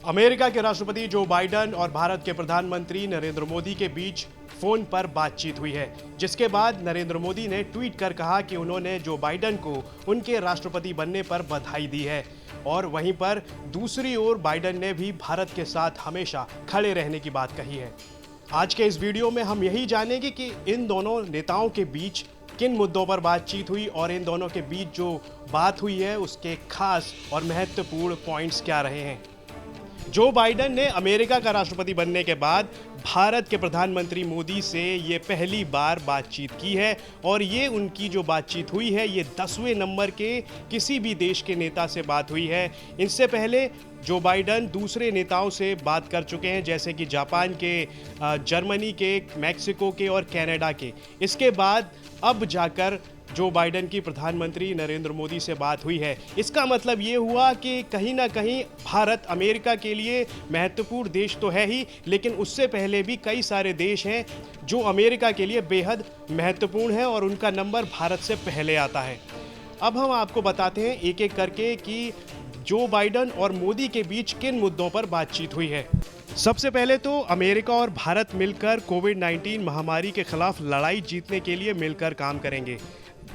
America के राष्ट्रपति Joe Biden और भारत के प्रधानमंत्री नरेंद्र मोदी के बीच फोन पर बातचीत हुई है, जिसके बाद नरेंद्र मोदी ने ट्वीट कर कहा कि उन्होंने जो बाइडेन को उनके राष्ट्रपति बनने पर बधाई दी है। और वहीं पर दूसरी ओर बाइडेन ने भी भारत के साथ हमेशा खड़े रहने की बात कही है। आज के इस वीडियो में हम यही जानेंगे कि इन दोनों नेताओं के बीच किन मुद्दों पर बातचीत हुई और इन दोनों के बीच जो बात हुई है उसके खास और महत्वपूर्ण पॉइंट्स क्या रहे हैं। जो बाइडेन ने अमेरिका का राष्ट्रपति बनने के बाद भारत के प्रधानमंत्री मोदी से ये पहली बार बातचीत की है और ये उनकी जो बातचीत हुई है ये 10वें नंबर के किसी भी देश के नेता से बात हुई है। इनसे पहले जो बाइडेन दूसरे नेताओं से बात कर चुके हैं, जैसे कि जापान के, जर्मनी के, मैक्सिको के और कनाडा के। इसके बाद अब जाकर जो बाइडेन की प्रधानमंत्री नरेंद्र मोदी से बात हुई है। इसका मतलब ये हुआ कि कहीं ना कहीं भारत अमेरिका के लिए महत्वपूर्ण देश तो है ही, लेकिन उससे पहले भी कई सारे देश हैं जो अमेरिका के लिए बेहद महत्वपूर्ण है और उनका नंबर भारत से पहले आता है। अब हम आपको बताते हैं एक एक करके कि जो बाइडेन और मोदी के बीच किन मुद्दों पर बातचीत हुई है। सबसे पहले तो अमेरिका और भारत मिलकर कोविड-19 महामारी के खिलाफ लड़ाई जीतने के लिए मिलकर काम करेंगे।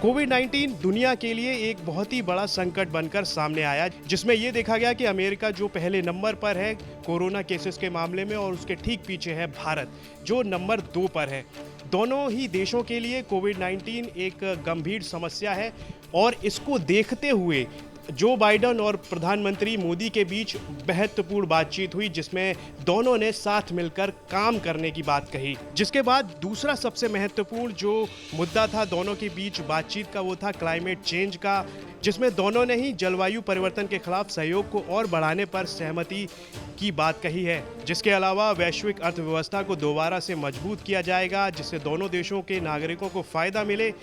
कोविड-19 दुनिया के लिए एक बहुत ही बड़ा संकट बनकर सामने आया, जिसमें यह देखा गया कि अमेरिका जो पहले नंबर पर है कोरोना केसेस के मामले में और उसके ठीक पीछे है भारत जो नंबर 2 पर है। दोनों ही देशों के लिए कोविड-19 एक गंभीर समस्या है और इसको देखते हुए जो बाइडेन और प्रधानमंत्री मोदी के बीच महत्वपूर्ण बातचीत हुई, जिसमें दोनों ने साथ मिलकर काम करने की बात कही। जिसके बाद दूसरा सबसे महत्वपूर्ण जो मुद्दा था दोनों के बीच बातचीत का वो था क्लाइमेट चेंज का, जिसमें दोनों ने ही जलवायु परिवर्तन के खिलाफ सहयोग को और बढ़ाने पर सहमति की बात कही है। जिसके अलावा वैश्विक अर्थव्यवस्था को दोबारा से मजबूत किया जाएगा, जिससे दोनों देशों के नागरिकों को फायदा मिले।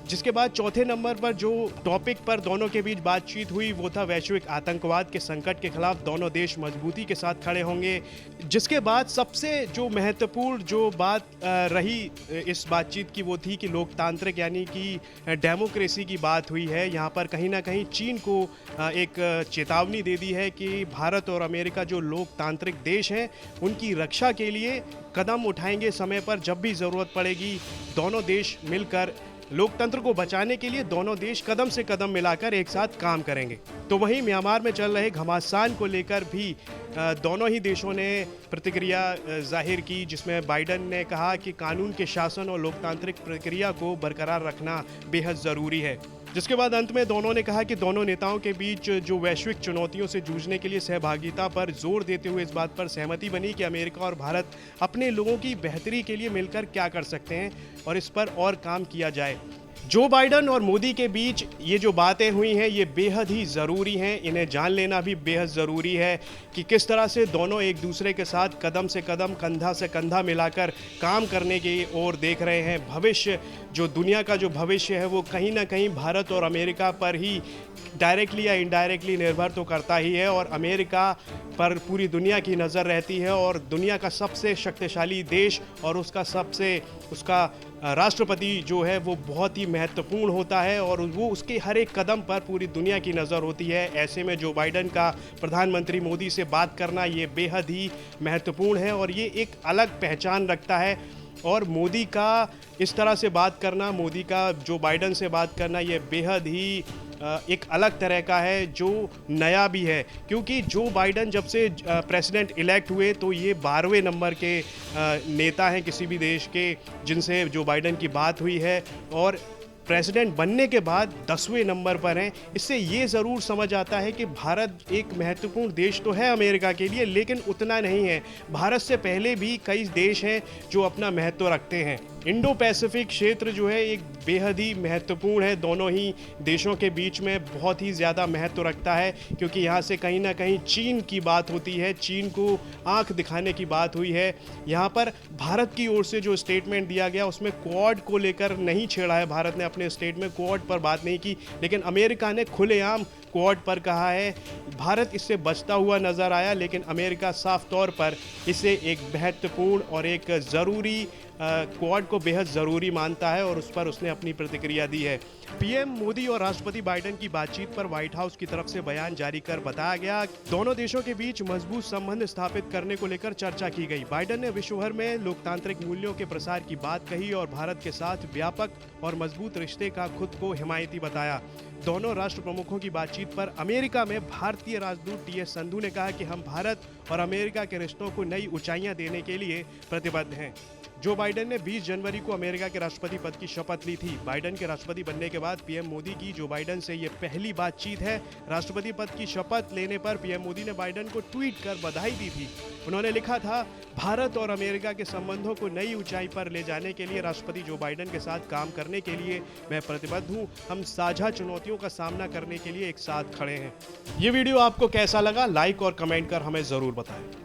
जिसके बाद चौथे नंबर पर जो टॉपिक पर दोनों के बीच बातचीत हुई वो था वैश्विक आतंकवाद के संकट के खिलाफ दोनों देश मजबूती के साथ खड़े होंगे। जिसके बाद सबसे जो महत्वपूर्ण जो बात रही इस बातचीत की वो थी कि लोकतांत्रिक यानी कि डेमोक्रेसी की बात हुई है। यहाँ पर कहीं ना कहीं चीन को एक चेतावनी दे दी है कि भारत और अमेरिका जो लोकतांत्रिक देश हैं उनकी रक्षा के लिए कदम उठाएंगे समय पर, जब भी ज़रूरत पड़ेगी। दोनों देश मिलकर लोकतंत्र को बचाने के लिए दोनों देश कदम से कदम मिलाकर एक साथ काम करेंगे। तो वहीं म्यांमार में चल रहे घमासान को लेकर भी दोनों ही देशों ने प्रतिक्रिया जाहिर की, जिसमें बाइडेन ने कहा कि कानून के शासन और लोकतांत्रिक प्रक्रिया को बरकरार रखना बेहद ज़रूरी है। जिसके बाद अंत में दोनों ने कहा कि दोनों नेताओं के बीच जो वैश्विक चुनौतियों से जूझने के लिए सहभागिता पर जोर देते हुए इस बात पर सहमति बनी कि अमेरिका और भारत अपने लोगों की बेहतरी के लिए मिलकर क्या कर सकते हैं और इस पर और काम किया जाए। जो बाइडेन और मोदी के बीच ये जो बातें हुई हैं ये बेहद ही ज़रूरी हैं, इन्हें जान लेना भी बेहद ज़रूरी है कि किस तरह से दोनों एक दूसरे के साथ कदम से कदम, कंधा से कंधा मिलाकर काम करने की ओर देख रहे हैं। भविष्य जो दुनिया का जो भविष्य है वो कहीं ना कहीं भारत और अमेरिका पर ही डायरेक्टली या इनडायरेक्टली निर्भर तो करता ही है और अमेरिका पर पूरी दुनिया की नज़र रहती है और दुनिया का सबसे शक्तिशाली देश और उसका राष्ट्रपति जो है वो बहुत ही महत्वपूर्ण होता है और वो उसके हर एक कदम पर पूरी दुनिया की नज़र होती है। ऐसे में जो बाइडेन का प्रधानमंत्री मोदी से बात करना ये बेहद ही महत्वपूर्ण है और ये एक अलग पहचान रखता है। और मोदी का इस तरह से बात करना, मोदी का जो बाइडेन से बात करना ये बेहद ही एक अलग तरह का है जो नया भी है, क्योंकि जो बाइडेन जब से प्रेसिडेंट इलेक्ट हुए तो ये 12वें नंबर के नेता हैं किसी भी देश के जिनसे जो बाइडेन की बात हुई है और प्रेसिडेंट बनने के बाद 10वें नंबर पर हैं। इससे ये ज़रूर समझ आता है कि भारत एक महत्वपूर्ण देश तो है अमेरिका के लिए, लेकिन उतना नहीं है। भारत से पहले भी कई देश हैं जो अपना महत्व रखते हैं। इंडो पैसिफिक क्षेत्र जो है एक बेहद ही महत्वपूर्ण है, दोनों ही देशों के बीच में बहुत ही ज़्यादा महत्व रखता है, क्योंकि यहाँ से कहीं ना कहीं चीन की बात होती है, चीन को आंख दिखाने की बात हुई है। यहाँ पर भारत की ओर से जो स्टेटमेंट दिया गया उसमें क्वाड को लेकर नहीं छेड़ा है, भारत ने अपने स्टेटमेंट क्वाड पर बात नहीं की, लेकिन अमेरिका ने खुलेआम क्वाड पर कहा है। भारत इससे बचता हुआ नज़र आया, लेकिन अमेरिका साफ तौर पर इसे एक महत्वपूर्ण और एक ज़रूरी क्वाड को बेहद ज़रूरी मानता है और उस पर उसने अपनी प्रतिक्रिया दी है। पीएम मोदी और राष्ट्रपति बाइडेन की बातचीत पर व्हाइट हाउस की तरफ से बयान जारी कर बताया गया, दोनों देशों के बीच मजबूत संबंध स्थापित करने को लेकर चर्चा की गई। बाइडेन ने विश्व भर में लोकतांत्रिक मूल्यों के प्रसार की बात कही और भारत के साथ व्यापक और मजबूत रिश्ते का खुद को हिमायती बताया। दोनों राष्ट्र प्रमुखों की बातचीत पर अमेरिका में भारतीय राजदूत टीएस संधू ने कहा कि हम भारत और अमेरिका के रिश्तों को नई ऊंचाइयां देने के लिए प्रतिबद्ध हैं। जो बाइडेन ने 20 जनवरी को अमेरिका के राष्ट्रपति पद की शपथ ली थी। बाइडेन के राष्ट्रपति बनने के बाद पीएम मोदी की जो बाइडेन से ये पहली बातचीत है। राष्ट्रपति पद की शपथ लेने पर पीएम मोदी ने बाइडेन को ट्वीट कर बधाई दी थी। उन्होंने लिखा था, भारत और अमेरिका के संबंधों को नई ऊंचाई पर ले जाने के लिए राष्ट्रपति जो बाइडेन के साथ काम करने के लिए मैं प्रतिबद्ध हूं। हम साझा चुनौतियों का सामना करने के लिए एक साथ खड़े हैं। ये वीडियो आपको कैसा लगा? लाइक और कमेंट कर हमें जरूर बताएं।